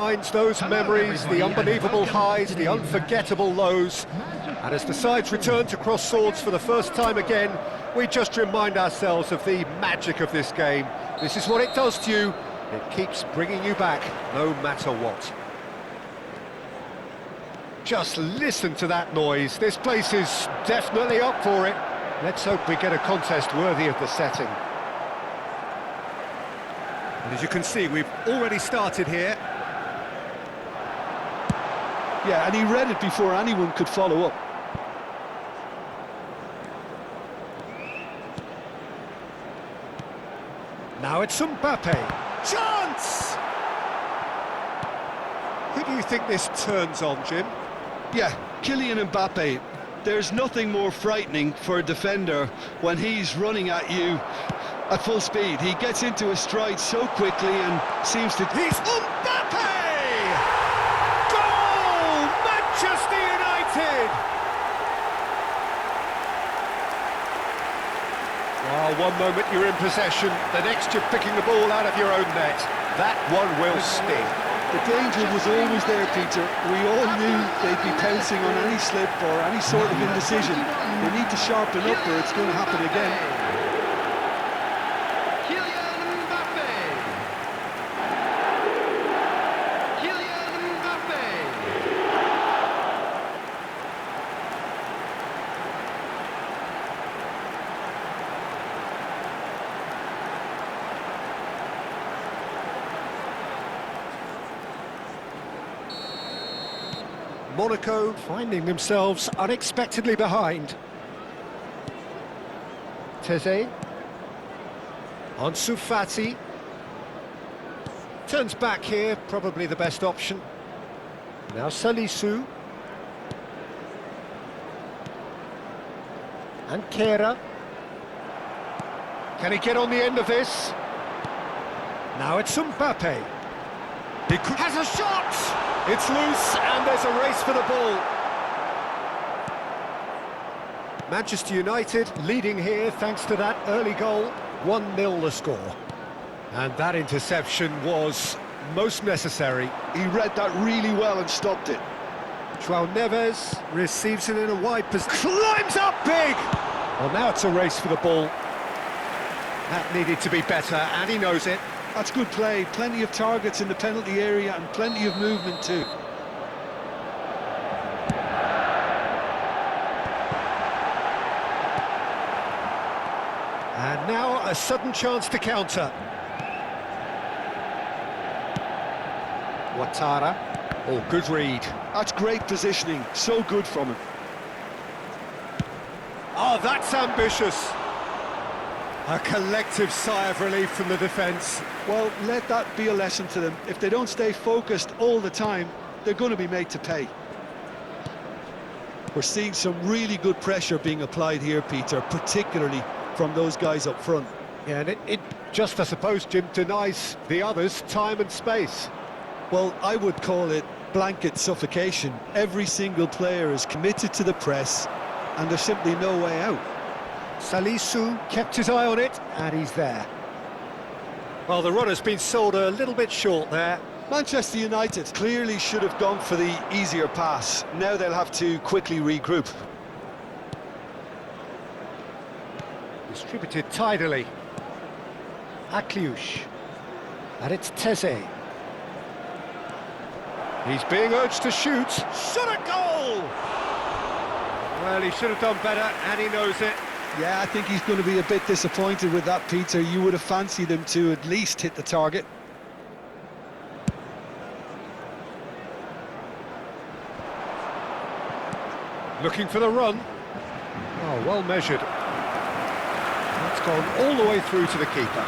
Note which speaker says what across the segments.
Speaker 1: Those memories, the unbelievable highs, the unforgettable lows. And as the sides return to cross swords for the first time again, we just remind ourselves of the magic of this game. This is what it does to you. It keeps bringing you back, no matter what. Just listen to that noise. This place is definitely up for it. Let's hope we get a contest worthy of the setting. And as you can see, we've already started here.
Speaker 2: Yeah, and he read it before anyone could follow up.
Speaker 1: Now it's Mbappe. Chance! Who do you think this turns on, Jim?
Speaker 2: Yeah, Kylian Mbappe. There's nothing more frightening for a defender when he's running at you at full speed. He gets into a stride so quickly and seems to...
Speaker 1: He's Mbappe! Goal! Manchester United! Well, one moment you're in possession, the next you're picking the ball out of your own net. That one will sting.
Speaker 2: The danger was always there, Peter. We all knew they'd be pouncing on any slip or any sort of indecision. They need to sharpen up or it's going to happen again.
Speaker 3: Kylian Mbappe! Kylian Mbappe!
Speaker 1: Monaco finding themselves unexpectedly behind. Teze. Ansu Fati. Turns back here, probably the best option. Now Salisu. And Kera. Can he get on the end of this? Now it's Mbappe. He has a shot! It's loose, and there's a race for the ball. Manchester United leading here thanks to that early goal. 1-0 the score. And that interception was most necessary.
Speaker 2: He read that really well and stopped it.
Speaker 1: João Neves receives it in a wide position. Climbs up big! Well, now it's a race for the ball. That needed to be better, and he knows it.
Speaker 2: That's good play. Plenty of targets in the penalty area and plenty of movement too.
Speaker 1: And now a sudden chance to counter. Ouattara. Oh, good read.
Speaker 2: That's great positioning. So good from him.
Speaker 1: Oh, that's ambitious. A collective sigh of relief from the defence.
Speaker 2: Well, let that be a lesson to them. If they don't stay focused all the time, they're going to be made to pay. We're seeing some really good pressure being applied here, Peter, particularly from those guys up front.
Speaker 1: Yeah, and it just, I suppose, Jim, denies the others time and space.
Speaker 2: Well, I would call it blanket suffocation. Every single player is committed to the press, and there's simply no way out.
Speaker 1: Salisu kept his eye on it, and he's there. Well, the runner's been sold a little bit short there.
Speaker 2: Manchester United clearly should have gone for the easier pass. Now they'll have to quickly regroup.
Speaker 1: Distributed tidily. Akliush. And it's Teze. He's being urged to shoot. Shot a goal! Well, he should have done better, and he knows it.
Speaker 2: Yeah, I think he's going to be a bit disappointed with that, Peter. You would have fancied him to at least hit the target.
Speaker 1: Looking for the run. Oh, well measured. That's gone all the way through to the keeper.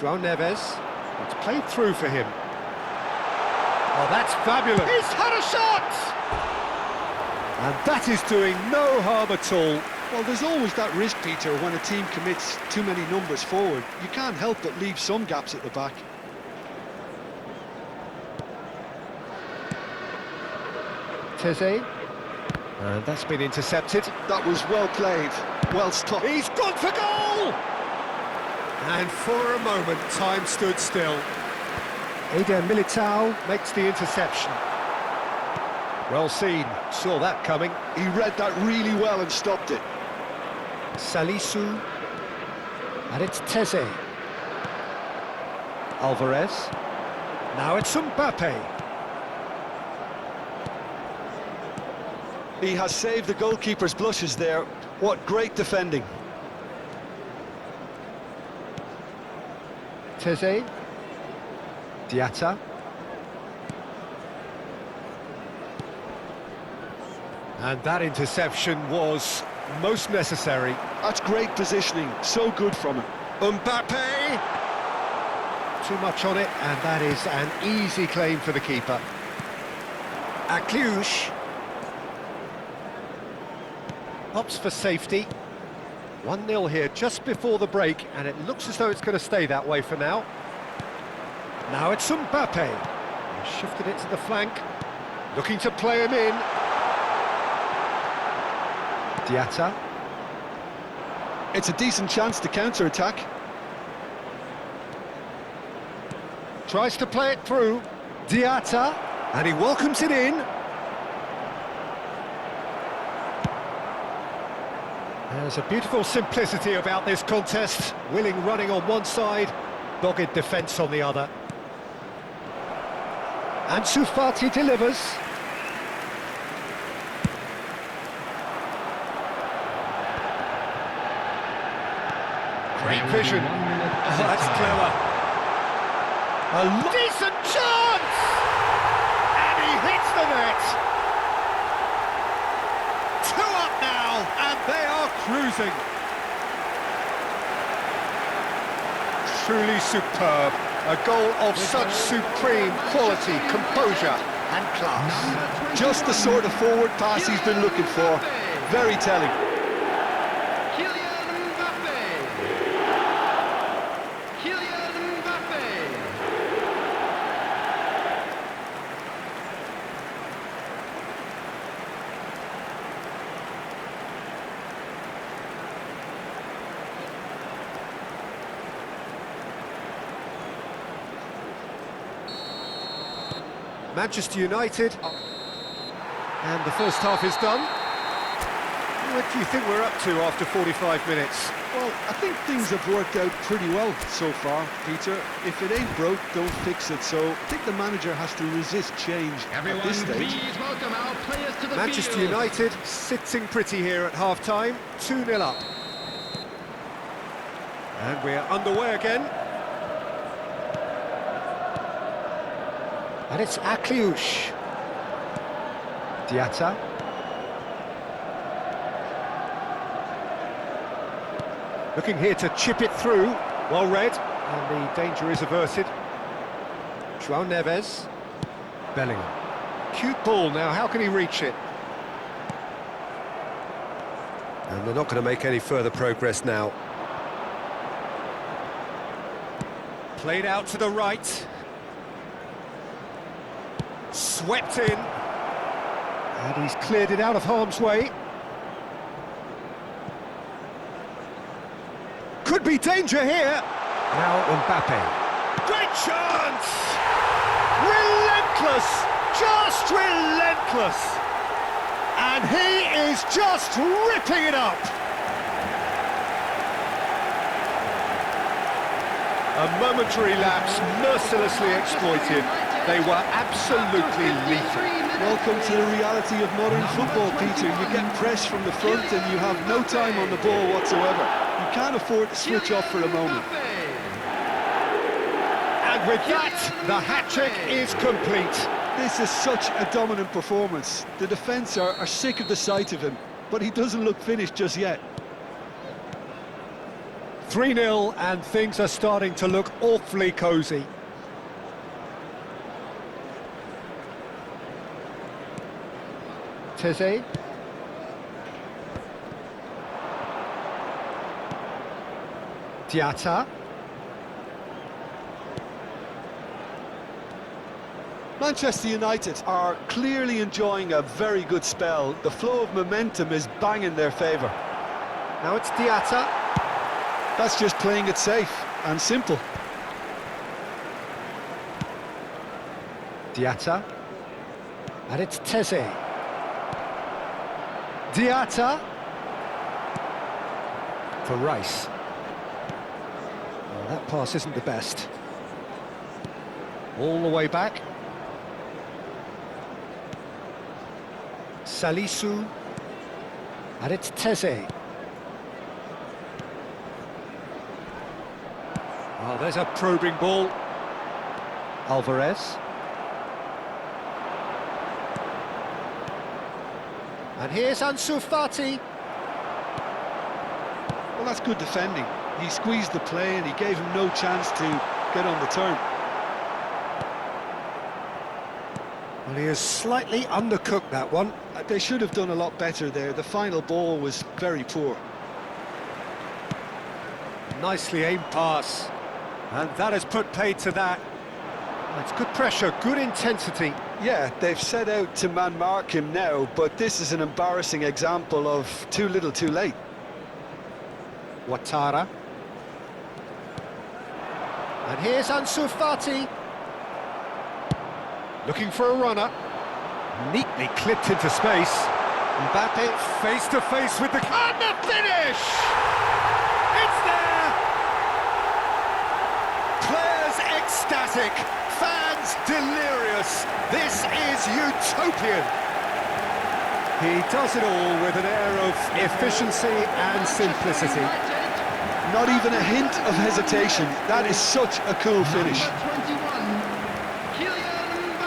Speaker 1: João Neves. It's played through for him. Oh, that's fabulous. He's had a shot! And that is doing no harm at all.
Speaker 2: Well, there's always that risk, Peter, when a team commits too many numbers forward. You can't help but leave some gaps at the back.
Speaker 1: Teze. And that's been intercepted.
Speaker 2: That was well played, well stopped.
Speaker 1: He's gone for goal! And for a moment, time stood still. Eder Militao makes the interception. Well seen, saw that coming.
Speaker 2: He read that really well and stopped it.
Speaker 1: Salisu. And it's Teze. Alvarez. Now it's Mbappe.
Speaker 2: He has saved the goalkeeper's blushes there. What great defending.
Speaker 1: Teze. Diatta. And that interception was most necessary.
Speaker 2: That's great positioning, so good from him.
Speaker 1: Mbappe! Too much on it, and that is an easy claim for the keeper. Akliouche. Opts for safety. 1-0 here just before the break, and it looks as though it's going to stay that way for now. Now it's Mbappe. He's shifted it to the flank. Looking to play him in. Diatta.
Speaker 2: It's a decent chance to counter-attack.
Speaker 1: Tries to play it through. Diatta. And he welcomes it in. There's a beautiful simplicity about this contest. Willing running on one side, dogged defence on the other. Ansu Fati delivers. Great vision. Oh, that's clever. A decent chance! And he hits the net. 2 up now, and they are cruising. Truly superb. A goal of such supreme quality, composure and class.
Speaker 2: Just the sort of forward pass he's been looking for. Very telling.
Speaker 3: Kylian Mbappe. Kylian Mbappe.
Speaker 1: Manchester United, and the first half is done. What do you think we're up to after 45 minutes?
Speaker 2: Well, I think things have worked out pretty well so far, Peter. If it ain't broke, don't fix it. So I think the manager has to resist change at this stage.
Speaker 3: Please welcome our players to the
Speaker 1: Manchester
Speaker 3: field.
Speaker 1: United sitting pretty here at half-time, 2-0 up. And we're underway again. And it's Akliouche. Diatta. Looking here to chip it through. Well read. And the danger is averted. João Neves. Bellingham. Cute ball now. How can he reach it? And they're not going to make any further progress now. Played out to the right. Swept in. And he's cleared it out of harm's way. Could be danger here. Now Mbappe. Great chance! Relentless! Just relentless! And he is just ripping it up! A momentary lapse, mercilessly exploited. They were absolutely lethal.
Speaker 2: Welcome to the reality of modern football, Peter. You get pressed from the front and you have no time on the ball whatsoever. You can't afford to switch off for a moment.
Speaker 1: And with that, the hat-trick is complete.
Speaker 2: This is such a dominant performance. The defence are sick of the sight of him, but he doesn't look finished just yet.
Speaker 1: 3-0, and things are starting to look awfully cosy. Teze. Diatta.
Speaker 2: Manchester United are clearly enjoying a very good spell. The flow of momentum is bang in their favour.
Speaker 1: Now it's Diatta.
Speaker 2: That's just playing it safe and simple.
Speaker 1: Diatta. And it's Teze. Diatta. For Rice. Well, that pass isn't the best. All the way back. Salisu. And it's Teze. Oh, there's a probing ball. Alvarez. And here's Ansu Fati.
Speaker 2: Well, that's good defending. He squeezed the play and he gave him no chance to get on the turn.
Speaker 1: Well, he has slightly undercooked that one.
Speaker 2: They should have done a lot better there. The final ball was very poor.
Speaker 1: Nicely aimed pass. And that has put paid to that. It's good pressure, good intensity.
Speaker 2: Yeah, they've set out to man-mark him now, but this is an embarrassing example of too little too late.
Speaker 1: Ouattara. And here's Ansu Fati. Looking for a runner. Neatly clipped into space. Mbappe face to face with the... And the finish! It's there! Players ecstatic, fans delirious. This is utopian. He does it all with an air of efficiency and simplicity.
Speaker 2: Not even a hint of hesitation. That is such a cool finish.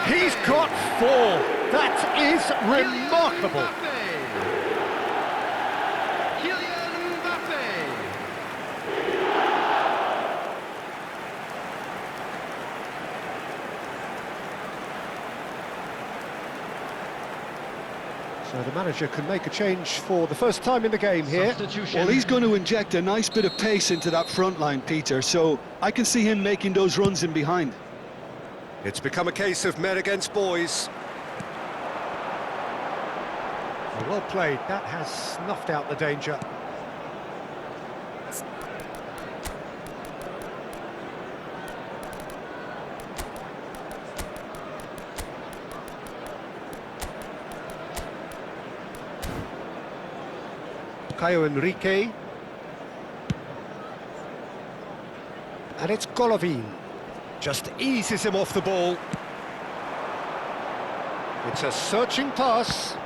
Speaker 1: He's got 4. That is remarkable. So the manager can make a change for the first time in the game here.
Speaker 2: Well, he's going to inject a nice bit of pace into that front line, Peter, so I can see him making those runs in behind.
Speaker 1: It's become a case of men against boys. Well played, that has snuffed out the danger. Caio Henrique. And it's Golovin. Just eases him off the ball. It's a searching pass.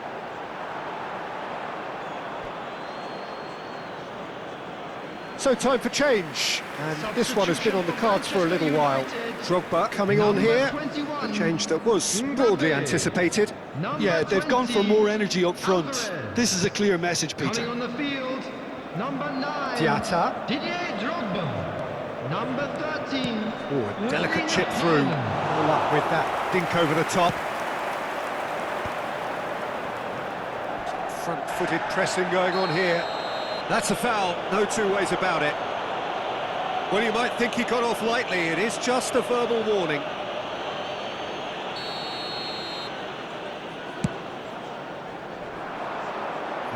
Speaker 1: So time for change, and this one has been on the cards for a little while. Drogba coming on here, a change that was broadly anticipated.
Speaker 2: Yeah, they've gone for more energy up front. This is a clear message, Peter.
Speaker 3: Coming on the field, number 9.
Speaker 1: Diatta.
Speaker 3: Didier Drogba. Number 13.
Speaker 1: Oh, a delicate chip through. All up with that dink over the top. Front-footed pressing going on here. That's a foul, no two ways about it. Well, you might think he got off lightly. It is just a verbal warning.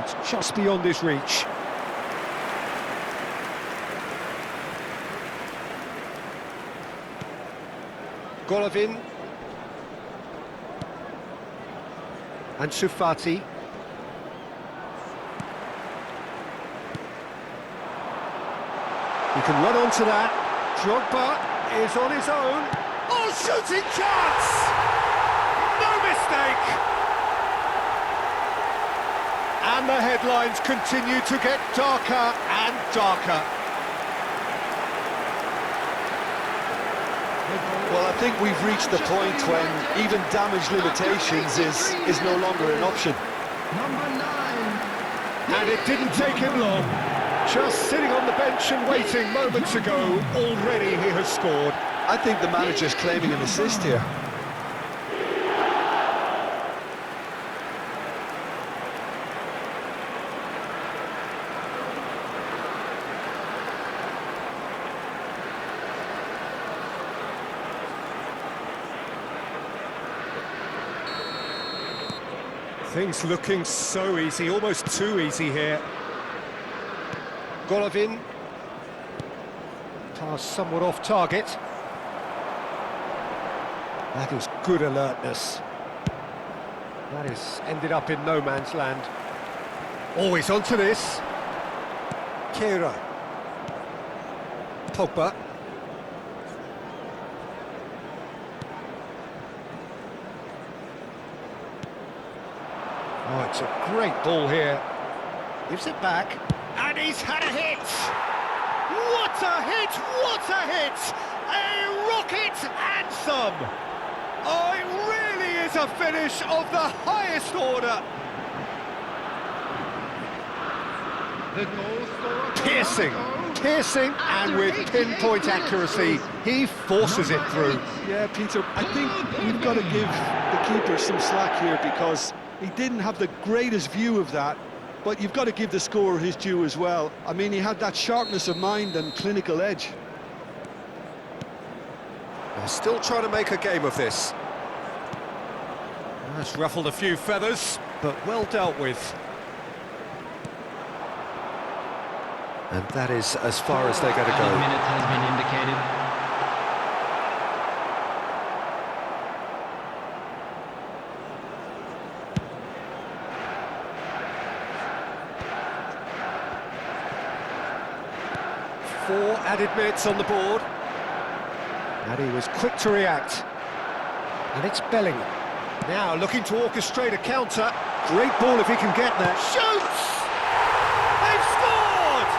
Speaker 1: It's just beyond his reach. Golovin. Ansu Fati. He can run onto that. Drogba is on his own. Oh, shooting chance! No mistake! And the headlines continue to get darker and darker.
Speaker 2: Well, I think we've reached the point when even damage limitations is no longer an option.
Speaker 3: Number 9.
Speaker 1: And it didn't take him long. Just sitting on the bench and waiting moments ago, already he has scored.
Speaker 2: I think the manager's claiming an assist here.
Speaker 1: Things looking so easy, almost too easy here. Golovin. Pass somewhat off target. That is good alertness. That has ended up in no man's land. Always onto this. Kira. Pogba. Oh, it's a great ball here. Gives it back. And he's had a hit! What a hit! What a hit! A rocket and some! Oh, it really is a finish of the highest order!
Speaker 3: The goal scorer for
Speaker 1: Piercing,
Speaker 3: Monaco.
Speaker 1: piercing, and with pinpoint accuracy, he forces it through.
Speaker 2: Yeah, Peter, I think we've got to give the keeper some slack here because he didn't have the greatest view of that, but you've got to give the scorer his due as well. I mean, he had that sharpness of mind and clinical edge.
Speaker 1: They're still trying to make a game of this. That's ruffled a few feathers, but well dealt with. And that is as far as they're going to go.
Speaker 3: Added minutes has been indicated.
Speaker 1: Four added minutes on the board. And he was quick to react. And it's Bellingham. Now looking to orchestrate a counter. Great ball if he can get there. Shoots! They've scored!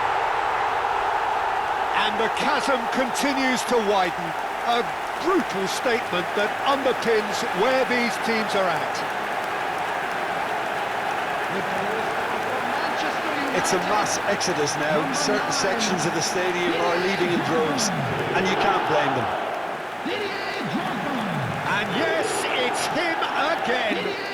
Speaker 1: And the chasm continues to widen. A brutal statement that underpins where these teams are at.
Speaker 3: The goal scorer for Manchester United.
Speaker 2: It's a mass exodus now. Certain sections of the stadium are leaving in droves, and you can't blame them.
Speaker 1: And yes, it's him again.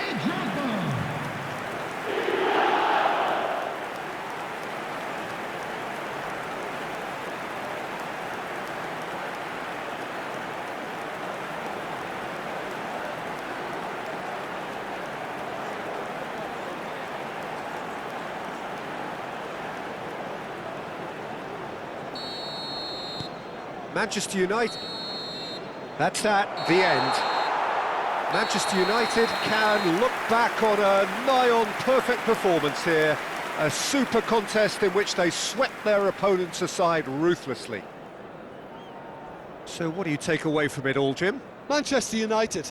Speaker 1: Manchester United. That's at the end. Manchester United can look back on a nigh-on perfect performance here. A super contest in which they swept their opponents aside ruthlessly. So what do you take away from it all, Jim?
Speaker 2: Manchester United,